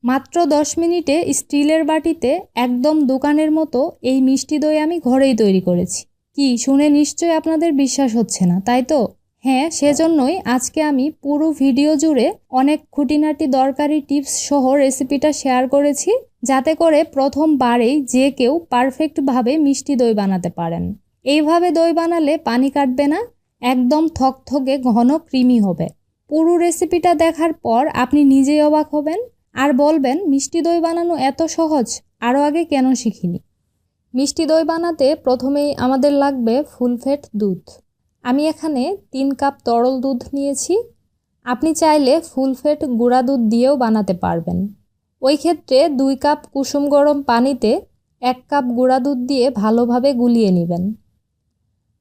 মাত্র 10 মিনিটে স্টিলের বাটিতে একদম দোকানের মতো এই মিষ্টি দই আমি ঘরেই তৈরি করেছি। কি শুনে নিশ্চয়ই আপনাদের বিশ্বাস হচ্ছে না, তাই তো? হ্যাঁ, সেজন্যই আজকে আমি পুরো ভিডিও জুড়ে অনেক খুঁটিনাটি দরকারি টিপস সহ রেসিপিটা শেয়ার করেছি, যাতে করে প্রথমবারেই যে কেউ পারফেক্টভাবে মিষ্টি দই বানাতে পারেন। এইভাবে দই বানালে পানি কাটবে না, একদম থকথকে ঘন ক্রিমি হবে। পুরো রেসিপিটা দেখার পর আপনি নিজেই অবাক হবেন আর বলবেন মিষ্টি দই বানানো এত সহজ, আরও আগে কেন শিখিনি। মিষ্টি দই বানাতে প্রথমেই আমাদের লাগবে ফুল ফ্যাট দুধ। আমি এখানে 3 কাপ তরল দুধ নিয়েছি। আপনি চাইলে ফুল ফ্যাট গুঁড়া দুধ দিয়েও বানাতে পারবেন। ওই ক্ষেত্রে 2 কাপ কুসুম গরম পানিতে 1 কাপ গুঁড়া দুধ দিয়ে ভালোভাবে গুলিয়ে নেবেন।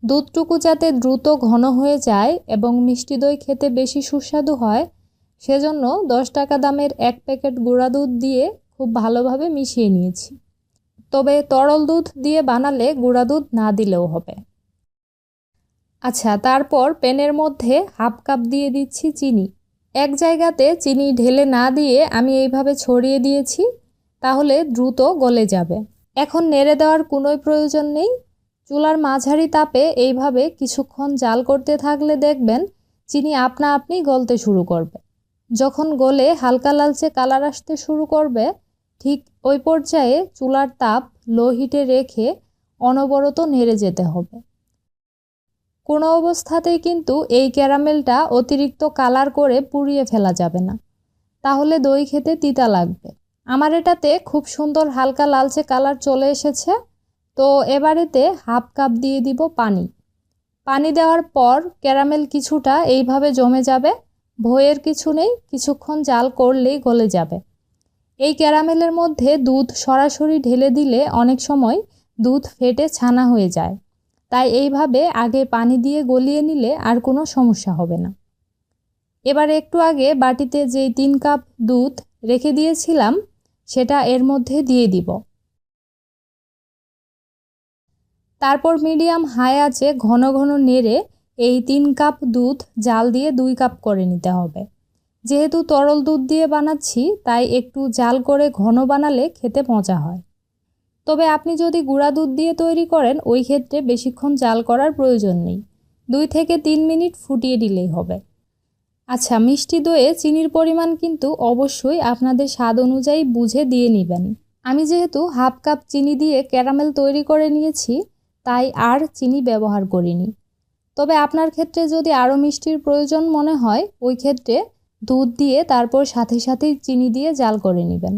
দুধটুকু যাতে দ্রুত ঘন হয়ে যায় এবং মিষ্টি দই খেতে বেশি সুস্বাদু হয়, সেজন্য 10 টাকা দামের 1 প্যাকেট গুঁড়া দুধ দিয়ে খুব ভালোভাবে মিশিয়ে নিয়েছি। তবে তরল দুধ দিয়ে বানালে গুঁড়া দুধ না দিলেও হবে। আচ্ছা, তারপর প্যানের মধ্যে হাফ কাপ দিয়ে দিচ্ছি চিনি। এক জায়গাতে চিনি ঢেলে না দিয়ে আমি এইভাবে ছড়িয়ে দিয়েছি, তাহলে দ্রুত গলে যাবে। এখন নেড়ে দেওয়ার কোনোই প্রয়োজন নেই। চুলার মাঝারি তাপে এইভাবে কিছুক্ষণ জাল করতে থাকলে দেখবেন চিনি আপনা আপনি গলতে শুরু করবে। যখন গলে হালকা লালচে কালার আসতে শুরু করবে, ঠিক ওই পর্যায়ে চুলার তাপ লো হিটে রেখে অনবরত নেড়ে যেতে হবে। কোনো অবস্থাতেই কিন্তু এই ক্যারামেলটা অতিরিক্ত কালার করে পুড়িয়ে ফেলা যাবে না, তাহলে দই খেতে তিতা লাগবে। আমার এটাতে খুব সুন্দর হালকা লালচে কালার চলে এসেছে। তো এবারেতে হাফ কাপ দিয়ে দিব পানি। পানি দেওয়ার পর ক্যারামেল কিছুটা এইভাবে জমে যাবে। ভয়ের কিছু নেই, কিছুক্ষণ জাল করলেই গলে যাবে। এই ক্যারামেলের মধ্যে দুধ সরাসরি ঢেলে দিলে অনেক সময় দুধ ফেটে ছানা হয়ে যায়, তাই এইভাবে আগে পানি দিয়ে গলিয়ে নিলে আর কোনো সমস্যা হবে না। এবার একটু আগে বাটিতে যেই 3 কাপ দুধ রেখে দিয়েছিলাম, সেটা এর মধ্যে দিয়ে দিব। তারপর মিডিয়াম হাই আঁচে ঘন ঘন নেড়ে এই 3 কাপ দুধ জাল দিয়ে 2 কাপ করে নিতে হবে। যেহেতু তরল দুধ দিয়ে বানাচ্ছি, তাই একটু জাল করে ঘন বানালে খেতে মজা হয়। তবে আপনি যদি গুঁড়া দুধ দিয়ে তৈরি করেন, ওই ক্ষেত্রে বেশিক্ষণ জাল করার প্রয়োজন নেই। 2 থেকে 3 মিনিট ফুটিয়ে দিলেই হবে। আচ্ছা, মিষ্টি দইয়ে চিনির পরিমাণ কিন্তু অবশ্যই আপনাদের স্বাদ অনুযায়ী বুঝে দিয়ে নেবেন। আমি যেহেতু হাফ কাপ চিনি দিয়ে ক্যারামেল তৈরি করে নিয়েছি, তাই আর চিনি ব্যবহার করিনি। তবে আপনার ক্ষেত্রে যদি আরও মিষ্টির প্রয়োজন মনে হয়, ওই ক্ষেত্রে দুধ দিয়ে তারপর সাথে সাথেই চিনি দিয়ে জাল করে নেবেন।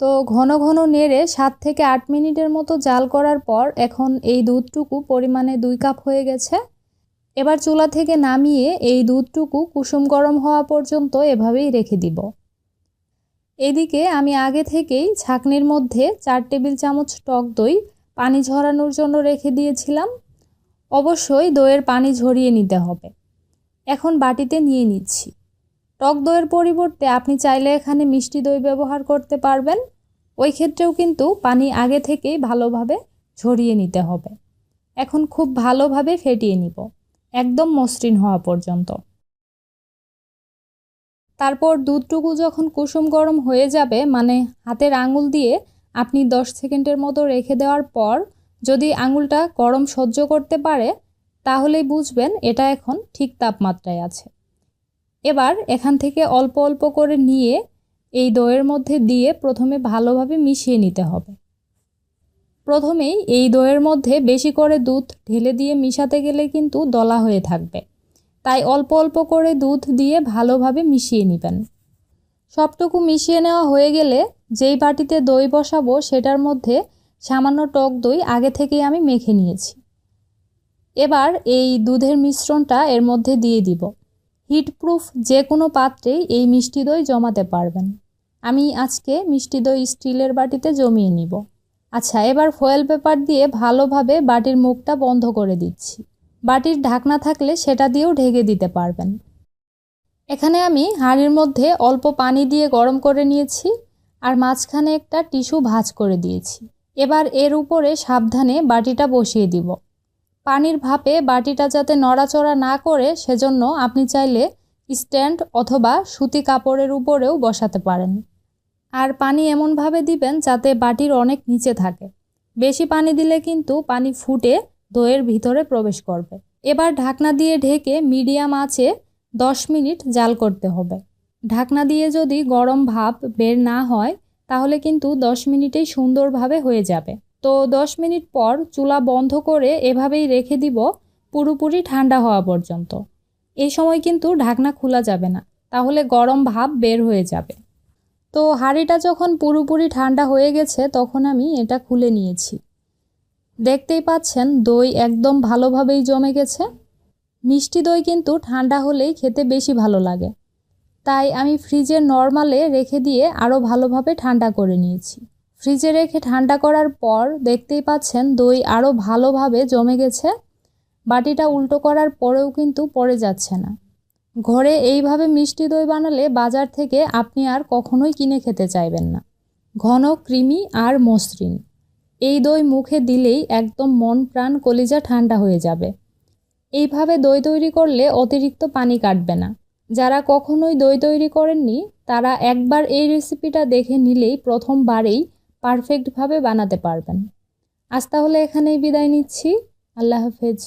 তো ঘন ঘন নেড়ে 7 থেকে 8 মিনিটের মতো জাল করার পর এখন এই দুধটুকু পরিমাণে 2 কাপ হয়ে গেছে। এবার চুলা থেকে নামিয়ে এই দুধটুকু কুসুম গরম হওয়া পর্যন্ত এভাবেই রেখে দিব। এদিকে আমি আগে থেকেই ছাঁকনির মধ্যে 4 টেবিল চামচ টক দই পানি ঝরানোর জন্য রেখে দিয়েছিলাম। অবশ্যই দইয়ের পানি ঝরিয়ে নিতে হবে। এখন বাটিতে নিয়ে নিচ্ছি। টক দইয়ের পরিবর্তে আপনি চাইলে এখানে মিষ্টি দই ব্যবহার করতে পারবেন। ওই ক্ষেত্রেও কিন্তু পানি আগে থেকেই ভালোভাবে ঝরিয়ে নিতে হবে। এখন খুব ভালোভাবে ফেটিয়ে নিব, একদম মসৃণ হওয়া পর্যন্ত। তারপর দুধটুকু যখন কুসুম গরম হয়ে যাবে, মানে হাতের আঙুল দিয়ে আপনি 10 সেকেন্ডের মতো রেখে দেওয়ার পর যদি আঙুলটা গরম সহ্য করতে পারে, তাহলেই বুঝবেন এটা এখন ঠিক তাপমাত্রায় আছে। এবার এখান থেকে অল্প অল্প করে নিয়ে এই দইয়ের মধ্যে দিয়ে প্রথমে ভালোভাবে মিশিয়ে নিতে হবে। প্রথমেই এই দইয়ের মধ্যে বেশি করে দুধ ঢেলে দিয়ে মিশাতে গেলে কিন্তু দলা হয়ে থাকবে, তাই অল্প অল্প করে দুধ দিয়ে ভালোভাবে মিশিয়ে নেবেন। সবটুকু মিশিয়ে নেওয়া হয়ে গেলে যেই বাটিতে দই বসাবো, সেটার মধ্যে সামান্য টক দই আগে থেকেই আমি মেখে নিয়েছি। এবার এই দুধের মিশ্রণটা এর মধ্যে দিয়ে দিব। হিটপ্রুফ যে কোনো পাত্রেই এই মিষ্টি দই জমাতে পারবেন। আমি আজকে মিষ্টি দই স্টিলের বাটিতে জমিয়ে নিব। আচ্ছা, এবার ফয়েল পেপার দিয়ে ভালোভাবে বাটির মুখটা বন্ধ করে দিচ্ছি। বাটির ঢাকনা থাকলে সেটা দিয়েও ঢেকে দিতে পারবেন। এখানে আমি হাঁড়ির মধ্যে অল্প পানি দিয়ে গরম করে নিয়েছি আর মাঝখানে একটা টিস্যু ভাঁজ করে দিয়েছি। এবার এর উপরে সাবধানে বাটিটা বসিয়ে দিব। পানির ভাপে বাটিটা যাতে নড়াচড়া না করে, সেজন্য আপনি চাইলে স্ট্যান্ড অথবা সুতি কাপড়ের উপরেও বসাতে পারেন। আর পানি এমনভাবে দিবেন যাতে বাটির অনেক নিচে থাকে। বেশি পানি দিলে কিন্তু পানি ফুটে দইয়ের ভিতরে প্রবেশ করবে। এবার ঢাকনা দিয়ে ঢেকে মিডিয়াম আঁচে 10 মিনিট জাল করতে হবে। ঢাকনা দিয়ে যদি গরম ভাপ বের না হয় তাহলে কিন্তু 10 মিনিটেই সুন্দরভাবে হয়ে যাবে। তো 10 মিনিট পর চুলা বন্ধ করে এভাবেই রেখে দিব পুরোপুরি ঠান্ডা হওয়া পর্যন্ত। এই সময় কিন্তু ঢাকনা খোলা যাবে না, তাহলে গরম ভাপ বের হয়ে যাবে। তো হাঁড়িটা যখন পুরোপুরি ঠান্ডা হয়ে গেছে তখন আমি এটা খুলে নিয়েছি। দেখতেই পাচ্ছেন দই একদম ভালোভাবেই জমে গেছে। মিষ্টি দই কিন্তু ঠান্ডা হলেই খেতে বেশি ভালো লাগে, তাই আমি ফ্রিজে নরমালে রেখে দিয়ে আরও ভালোভাবে ঠান্ডা করে নিয়েছি। ফ্রিজে রেখে ঠান্ডা করার পর দেখতেই পাচ্ছেন দই আরও ভালোভাবে জমে গেছে। বাটিটা উল্টো করার পরেও কিন্তু পড়ে যাচ্ছে না। ঘরে এইভাবে মিষ্টি দই বানালে বাজার থেকে আপনি আর কখনোই কিনে খেতে চাইবেন না। ঘন, ক্রিমি আর মসৃণ এই দই মুখে দিলেই একদম মন প্রাণ কলিজা ঠান্ডা হয়ে যাবে। এইভাবে দই তৈরি করলে অতিরিক্ত পানি কাটবে না। যারা কখনোই দই তৈরি করেননি তারা একবার এই রেসিপিটা দেখে নিলেই প্রথমবারেই পারফেক্টভাবে বানাতে পারবেন। আজ তাহলে এখানেই বিদায় নিচ্ছি। আল্লাহ হাফেজ।